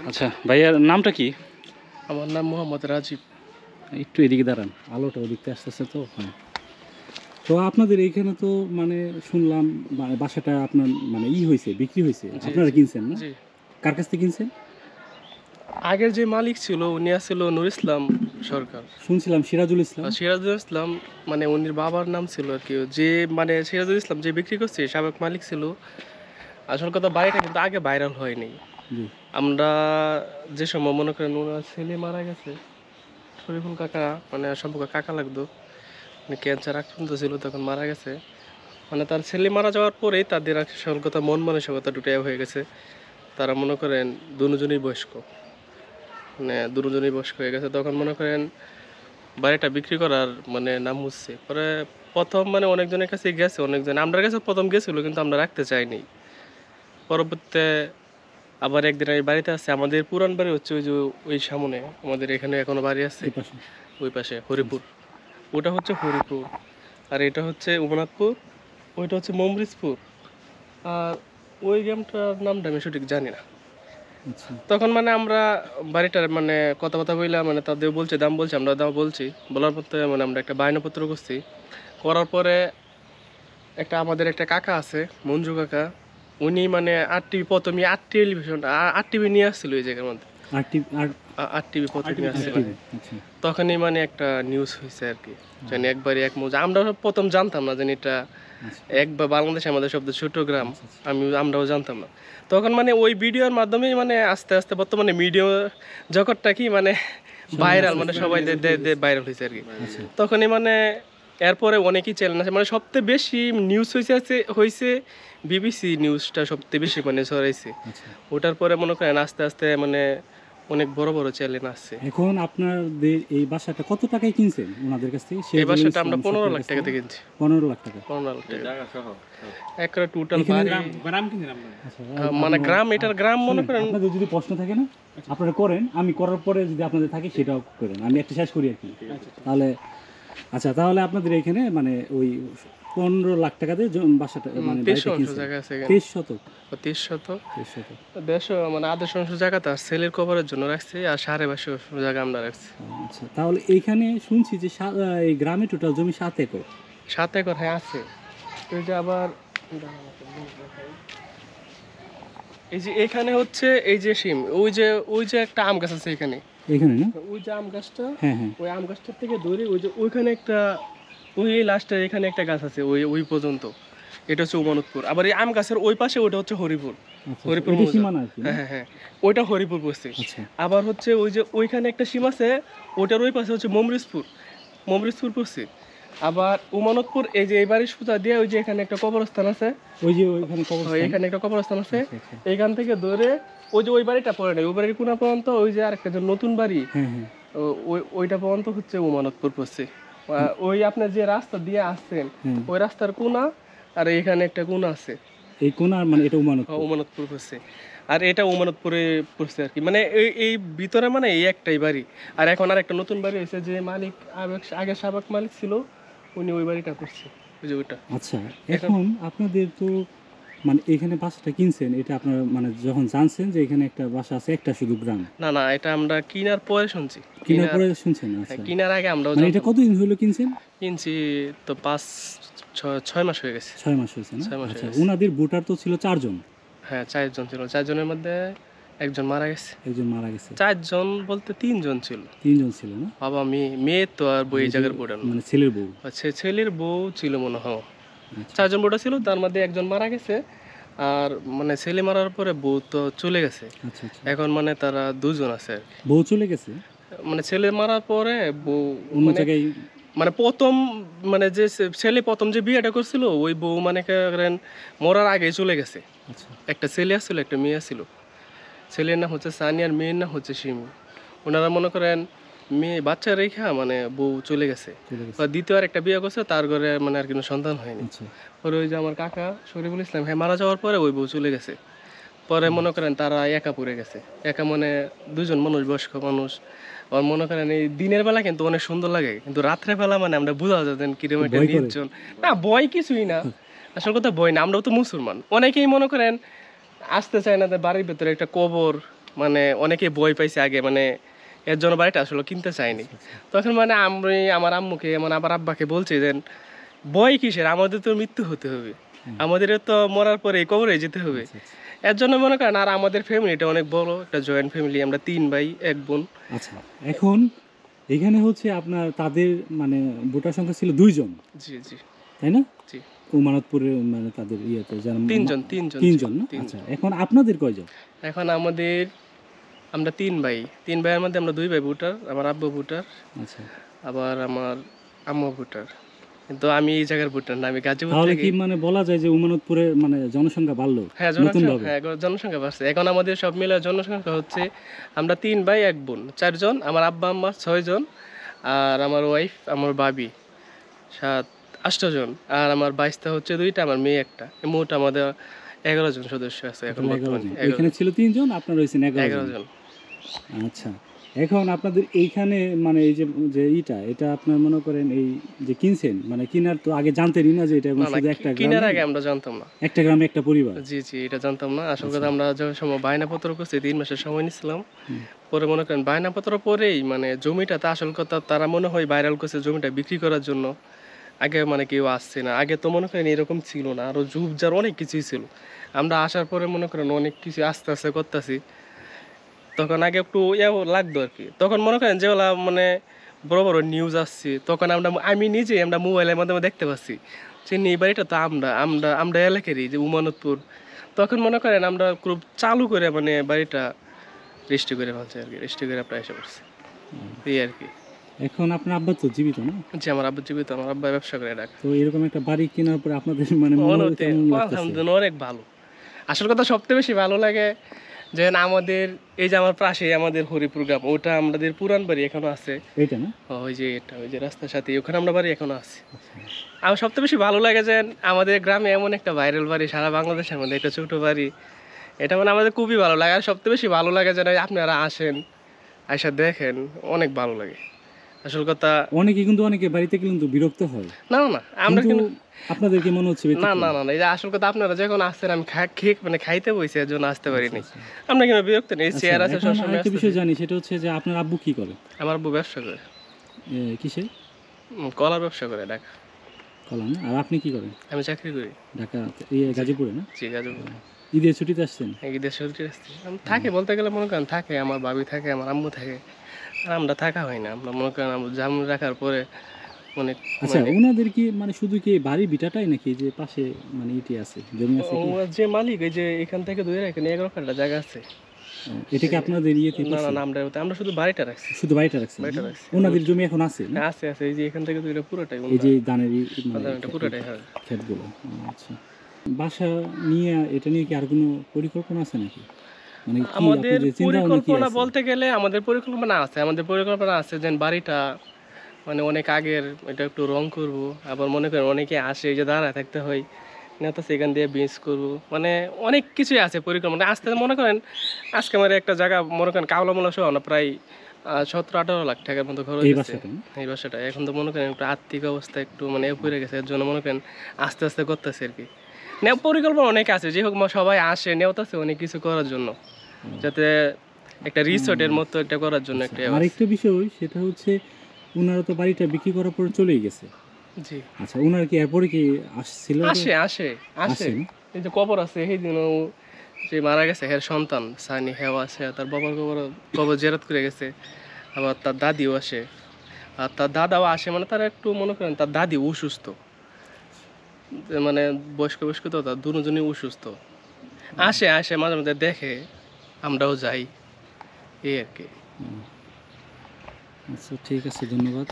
আচ্ছা ভাইয়ার নামটা কি? আমার নাম মোহাম্মদ রাজীব। একটু এদিকে দাঁড়ান, আলোটা ওদিকতে আসতেছে তো। হ্যাঁ, তো আপনাদের এইখানে তো মানে শুনলাম মানে বাসাটা আপনার মানে হয়েছে, বিক্রি হয়েছে, আপনারা কিনছেন না? জি, কার কাছ থেকে কিনছেন? আগের যে মালিক ছিল উনি ছিল নুর ইসলাম সরকার। শুনছিলাম সিরাজুল ইসলাম। সিরাজুল ইসলাম মানে উনির বাবার নাম ছিল আর কি, যে মানে সিরাজুল ইসলাম যে বিক্রি করছে সাবেক মালিক ছিল। আসল কথা বাড়িটা কিন্তু আগে ভাইরাল হয়নি। জি। আমরা যে সময় মনে করেন ওনার ছেলে মারা গেছে, শরীফুল কাকা মানে সম্পর্কে কাকা লাগতো, মানে ক্যান্সার আক্রান্ত ছিল তখন মারা গেছে। মানে তার ছেলে মারা যাওয়ার পরেই তাদের আসল কথা মন মানসিকতা দুটাই হয়ে গেছে। তারা মনে করেন দুজনেই বয়স্ক, মানে দুজনেই বয়স্ক হয়ে গেছে। তখন মনে করেন বাড়িটা বিক্রি করার মানে নাম হচ্ছে পরে প্রথম মানে অনেকজনের কাছে গেছে, অনেকজন আমরা কাছে প্রথম গেছিলো কিন্তু আমরা রাখতে চাইনি। পরবর্তীতে আবার একদিন আমি বাড়িতে আসছি, আমাদের পুরান বাড়ি হচ্ছে ওই যে ওই সামনে আমাদের এখানে এখনো বাড়ি আছে ওই পাশে হরিপুর, ওটা হচ্ছে হরিপুর, আর এটা হচ্ছে উমনাথপুর, ওইটা হচ্ছে মমরিজপুর, আর ওই গেমটার নামটা আমি সঠিক জানি না। তখন মানে আমরা বাড়িটার মানে কথা বললাম, মানে তাদের বলছে দাম বলছে, আমরা দাম বলছি, বলার পর মানে আমরা একটা বায়নাপত্র করছি। করার পরে একটা আমাদের একটা কাকা আছে মঞ্জু কাকা, উনি মানে প্রথমে আট টেলিভিশন আট টিভি নিয়ে আসছিল এই জায়গার মধ্যে, আট টিভি প্রথমে নিয়ে আসছিল। তখনই মানে একটা নিউজ হয়েছে আর কি, জানি একবারই এক মৌজা। আমরা প্রথম জানতাম না জানি এটা একবার বাংলাদেশ আমাদের সবচেয়ে ছোট গ্রাম, আমরাও জানতাম না। তখন মানে ওই ভিডিওর মাধ্যমেই মানে আস্তে আস্তে বর্তমানে মিডিয়া জগৎটা কি মানে ভাইরাল, মানে সবাই ভাইরাল হয়েছে আর কি। তখনই মানে এরপরে অনেকই চ্যানেল আছে, মানে সবচেয়ে বেশি নিউজ হয়েছে বিবিসি নিউজটা সবচেয়ে বেশি মানে ছড়াইছে। ওটার পরে মনে করেন আস্তে আস্তে মানে অনেক বড় বড় চ্যানেল আসছে। এখন আপনাদের এই বাসাটা কত টাকায় কিনছেন ওনাদের কাছ থেকে? এই বাসাটা আমরা 15 লাখ টাকাতে কিনছি। 15 লাখ টাকা? 15 লাখ টাকা জায়গা সহ একটা টোটাল বাড়ি। গ্রাম কিনছেন আপনারা? মানে গ্রাম, এটার গ্রাম মনে করেন। আপনাদের যদি প্রশ্ন থাকে না আপনারা করেন, আমি করার পরে যদি আপনাদের থাকে সেটাও করেন, আমি একটা শেষ করি আর কি। তাহলে আচ্ছা, তাহলে আপনাদের এখানে মানে ওই 15 লাখ টাকাতে বাসাটা মানে 23 জায়গা আছে, 23 শতক, 23 শতক, 150 মানে 150 জায়গা তার সেলের কভারের জন্য রাখছি, আর 250 জায়গা আমরা রাখছি। আচ্ছা, তাহলে এইখানে শুনছি যে এই গ্রামে টোটাল জমি 7 একর। 7 একর হ্যাঁ আছে। এই যে আবার এই যে এখানে হচ্ছে এই যে সিম, ওই যে একটা আম গাছ আছে এখানে, না ওই যে আম গাছটা, হ্যাঁ হ্যাঁ, ওই আম গাছটার থেকে ধরে ওই যে ওইখানে একটা, ওই লাস্টে এখানে একটা গাছ আছে ওই পর্যন্ত, এটা হচ্ছে উমানতপুর। আবার এই আম গাছের ওই পাশে ওটা হচ্ছে হরিপুর, হরিপুর সীমানা আর কি। হ্যাঁ হ্যাঁ হ্যাঁ, ওইটা হরিপুর পড়ছে। আবার হচ্ছে ওই যে ওইখানে একটা সীম আছে, ওটার ওই পাশে হচ্ছে মমরিজপুর পড়ছে। আবার উমানতপুর এই যে এই বাড়ির সোজা দিয়ে ওই যে এখানে একটা কবরস্থান আছে, ওই যে এখানে একটা কবরস্থান আছে, এইখান থেকে ধরে ওই যে ওই বাড়িটা পড়ে নাই, ওই বাড়ির কোনা পর্যন্ত ওই যে আরেকটা যে নতুন বাড়ি ওইটা পর্যন্ত হচ্ছে উমানতপুর পড়ছে। ওই আপনার যে রাস্তা দিয়ে আসছেন ওই রাস্তার কোনা, আর এখানে একটা কোনা আছে, এই কোনা মানে এটা উমানতপুর পড়ছে, আর এটা উমানতপুরে পড়ছে আর কি। মানে এই ভিতরে মানে এই একটাই বাড়ি, আর এখন আর একটা নতুন বাড়ি হয়েছে, যে মালিক আগে সাবেক মালিক ছিল উনি ওই বাড়িটা করছে, ওই যে ওইটা। আচ্ছা, এখন আপনাদের তো মানে এখানে বাসাটা কিনছেন, এটা আপনারা মানে যখন জানছেন যে এখানে একটা বাসা আছে, একটা শুধু গ্রাম? না, এটা আমরা কিনার পরে শুনছি। কিনার পরে শুনছেন? আচ্ছা, কিনার আগে আমরা মানে এটা কতদিন হলো কিনছেন? কিনছি তো 5-6 মাস হয়ে গেছে। 6 মাস হয়েছে না? আচ্ছা, ওনাদের ভোটার তো ছিল 4 জন। হ্যাঁ 4 জন ছিল, 4 জনের মধ্যে একজন মারা গেছে। 4 জন বলতে 3 জন ছিল। 3 জন ছিল না? বাবা মেয়ে তো আর বই জায়গার বোর্ডার মানে ছেলের বউ। আচ্ছা, ছেলের বউ ছিল মনে হয়। 4 জন বোর্ডার ছিল, তার মধ্যে একজন মারা গেছে, আর মানে ছেলে মারার পরে বউ তো চলে গেছে। আচ্ছা, এখন মানে তারা 2 জন আছে। বউ চলে গেছে মানে ছেলে মারার পরে বউ অন্য জায়গায়, মানে প্রথম মানে যে ছেলে প্রথম যে বিয়েটা করছিল ওই বউ মানে করেন মরার আগে চলে গেছে। একটা ছেলে আসছিল, একটা মেয়ে আসছিল। ছেলের নাম হচ্ছে সানি আর মেয়ের নাম হচ্ছে সিমি। ওনারা মনে করেন মেয়ে বাচ্চা রেখা মানে বউ চলে গেছে, দ্বিতীয় আর একটা বিয়ে করছে, তার ঘরে মানে আর কোনো সন্তান হয়নি। পরে ওই যে আমার কাকা শরীফুল ইসলাম হ্যাঁ মারা যাওয়ার পরে ওই বউ চলে গেছে। পরে মনে করেন তারা একা পড়ে গেছে, একা মানে 2 জন মানুষ, বয়স্ক মানুষ। আর মনে করেন এই দিনের বেলা কিন্তু অনেক সুন্দর লাগে, কিন্তু রাত্রে বেলা মানে আমরা বুঝা যেতেন কিরকম একটা নির্জন। না ভয় কিছুই না, আসল কথা ভয় না, আমরাও তো মুসলমান। অনেকেই মনে করেন আসতে চায় না, বাড়ির ভেতরে একটা কবর মানে অনেকে ভয় পাইছে আগে, মানে এর জন্য বাড়িটা আসলে কিনতে চাইনি। তখন মানে আমি আমার আম্মুকে মানে আমার আব্বাকে বলছি যে ভয় কিসের, আমাদের তো মৃত্যু হতে হবে, আমাদের তো মরার পরে কবরে যেতে হবে। আচ্ছা, আচ্ছা। এর জন্য মনে করেন, আর আমাদের ফ্যামিলিটা অনেক বড়, একটা জয়েন্ট ফ্যামিলি, আমরা 3 ভাই 1 বোন। আচ্ছা, এখন এখানে হচ্ছে আপনার তাদের মানে ভোটার সংখ্যা ছিল 2 জন, জি জি তাই না? জি, উমানতপুরে মানে তাদের ইয়েতে যারা 3 জন 3 জন 3 জন না? 3 আচ্ছা, জন। এখন আপনাদের কয়জন? এখন আমাদের, আমরা 3 ভাই, 3 ভাইয়ের মধ্যে আমরা 2 ভাই ভোটার, আমার আব্বু ভোটার, আচ্ছা, আবার আমার আম্মু ভোটার। কিন্তু আমি এই জায়গার ভোটার না, আমি গাজীপুর তাহলে থেকে। কি মানে বলা যায় যে উমানতপুরে মানে জনসংখ্যা বাড়লো হ্যাঁ, নতুন জনসংখ্যা, ভাবে? হ্যাঁ জনসংখ্যা বাড়ছে। এখন আমাদের সব মিলে জনসংখ্যা হচ্ছে, আমরা 3 ভাই 1 বোন 4 জন, আমার আব্বা আম্মা 6 জন, আর আমার ওয়াইফ আমার ভাবি 8 জন, আর আমার বাইশটা হচ্ছে 2টা, আমার মেয়ে একটা। মোট আমাদের 11 জন সদস্য আছে এখন তাহলে 11 বর্তমানে। জন। 11 এখানে ছিল 3 জন, আপনার হয়েছেন 11 11 জন। জন। আচ্ছা, এখন আপনাদের এইখানে মানে এই যে যে এটা আপনার মনে করেন এই যে কিনছেন, মানে কিনার তো আগে জানতেনই না যে এটা এবং না না, শুধু একটা কিনার গ্রামে আগে আমরা জানতাম না। একটা গ্রামে একটা পরিবার। জি জি, এটা জানতাম না। আসল কথা, আমরা যখন সময় বায়নাপত্র করছি 3 মাসের সময় নিছিলাম। পরে মনে করেন বায়নাপত্র পরেই মানে জমিটাতে, আসল কথা তারা মনে হয় ভাইরাল করছে জমিটা বিক্রি করার জন্য। আগে মানে কেউ আসছে না, আগে তো মনে করেন এরকম ছিল না, আরো ঝুপঝাড় অনেক কিছুই ছিল। আমরা আসার পরে মনে করেন অনেক কিছু আস্তে আস্তে করতেছি। তখন আগে একটু ইয়ে লাগতো আর কি। তখন মনে করেন যেগুলা মানে বড় বড় নিউজ আসছে, তখন আমি নিজে আমরা মোবাইলের মাধ্যমে দেখতে পাচ্ছি যে এই বাড়িটা তো আমরা এলাকারই, যে উমানতপুর। তখন মনে করেন আমরা খুব চালু করে মানে বাড়িটা রেজিস্ট্রি করে ফেলছে আর কি, রেজিস্ট্রি করে প্রায় এসে পড়ছে এই আর কি। এখন আপনার আব্বা তো জীবিত না? যে আমার আব্বু জীবিত, আমার আব্বা ব্যবসা করে ঢাকা। তো এরকম একটা বাড়ি কেনার পরে আপনাদের মানে মনে কেমন লাগতেছে? আলহামদুলিল্লাহ অনেক ভালো। আসল কথা সবথেকে বেশি ভালো লাগে যে আমাদের এই যে আমার পাশে আমাদের হরিপুর গ্রাম, ওটা আমাদের পুরান বাড়ি এখনো আছে। এইটা না? ওই যে এটা, ওই যে রাস্তার সাথে ওখানে আমরা বাড়ি এখনো আছে। আমার সবথেকে বেশি ভালো লাগে যে আমাদের গ্রামে এমন একটা ভাইরাল বাড়ি, সারা বাংলাদেশের মধ্যে একটা ছোট বাড়ি, এটা মানে আমাদের খুবই ভালো লাগে। আর সবথেকে বেশি ভালো লাগে যেন আপনারা আসেন, আইসা দেখেন, অনেক ভালো লাগে আসল কথা। অনেকে কিন্তু অনেকে বাড়িতে কিন্তু বিরক্ত হয়, না না না, আমরা কিন্তু কিন্তু আপনাদের কি মনে হচ্ছে না ব্যতিক্রম? না না না, এই যে আসল কথা, আপনারা যখন আসছেন আমি মানে খাইতে বইছি, এর জন্য আসতে পারিনি। আচ্ছা। আমরা কিন্তু বিরক্ত নেই, আচ্ছা, চেয়ার আছে এখন সবসময় আরেকটা বিষয় আসতেছি। জানি, সেটা হচ্ছে যে আপনার আব্বু কি করে? আমার বউ ব্যবসা করে, কিসে? কলার ব্যবসা করে ঢাকা। কলা না? আর আপনি কি করেন? আমি চাকরি করি। ঢাকা গাজীপুরে না? জি, গাজীপুর। ঈদের ছুটিতে আসছেন? ঈদের ছুটি আসছি, আমি থাকে বলতে গেলে মনে করেন থাকে, আমার ভাবি থাকে, আমার আম্মু থাকে, আর আমরা থাকা হয় না। আমরা মনে করেন জাম রাখার পরে অনেক আচ্ছা, ওনাদের কি মানে শুধু কি এই বাড়ি ভিটাটাই নাকি যে পাশে মানে ইটি আছে, জমি আছে কি? যে মালিক, এই যে এখান থেকে দূরে এখানে 11 কাঠা জায়গা আছে। এটা কি আপনাদের ইয়েতে না না পড়ছে? না, আমরা শুধু বাড়িটা রাখছি। শুধু বাড়িটা রাখছেন? বাড়িটা রাখছি। ওনাদের জমি এখন আছে না? আছে আছে, এই যে এখান থেকে দূরে পুরোটাই এই যে ধানের মানে এটা পুরোটাই হয়। ক্ষেতগুলো। আচ্ছা, বাসা নিয়ে এটা নিয়ে কি আর কোনো পরিকল্পনা আছে নাকি? মানে কি আমাদের আপনাদের চিন্তা ভাবনা কি পরিকল্পনা আছে? বলতে গেলে আমাদের পরিকল্পনা আছে যে বাড়িটা মানে অনেক আগের, এটা একটু রং করব। আবার মনে করেন অনেকে আসে, এই যে দাঁড়ায় থাকতে হয় না, তো সেখান দিয়ে বিজ করব, মানে অনেক কিছুই আছে পরিকল্পনা। আসতে মনে করেন আজকে আমার একটা জায়গা মনে করেন কাওলামোলা সহ না প্রায় 17-18 লাখ টাকার মতো খরচ এই হয়েছে বাসাটা না? এই বাসাটা। এখন তো মনে করেন একটু আর্থিক অবস্থা একটু মানে পড়ে গেছে, এর জন্য মনে করেন আস্তে আস্তে করতেছে আর কি। পরিকল্পনা অনেক আছে, যে হোক সবাই আসে নেওতাছে অনেক কিছু করার জন্য, যাতে একটা রিসোর্টের মতো একটা করার জন্য একটা আর একটা বিষয়, সেটা হচ্ছে ওনারা তো বাড়িটা বিক্রি করার পর চলেই গেছে। জি। আচ্ছা, ওনারা কি এরপরে কি আসছিল? আসে আসে আসে, আসেন? এই যে কবর আছে সেই দিন যে মারা গেছে এর সন্তান সানি হেও আছে, তার বাবার কবর জেরাত করে গেছে। আবার তার দাদিও আসে, আর তার দাদাও আসে। মানে তার একটু মনে করেন তার দাদি অসুস্থ, মানে বয়স্ক বয়স্ক তো, তার দুজনই অসুস্থ। আসে আসে মাঝে মাঝে দেখে, আমরাও যাই এই আর কি। আচ্ছা, ঠিক আছে, ধন্যবাদ।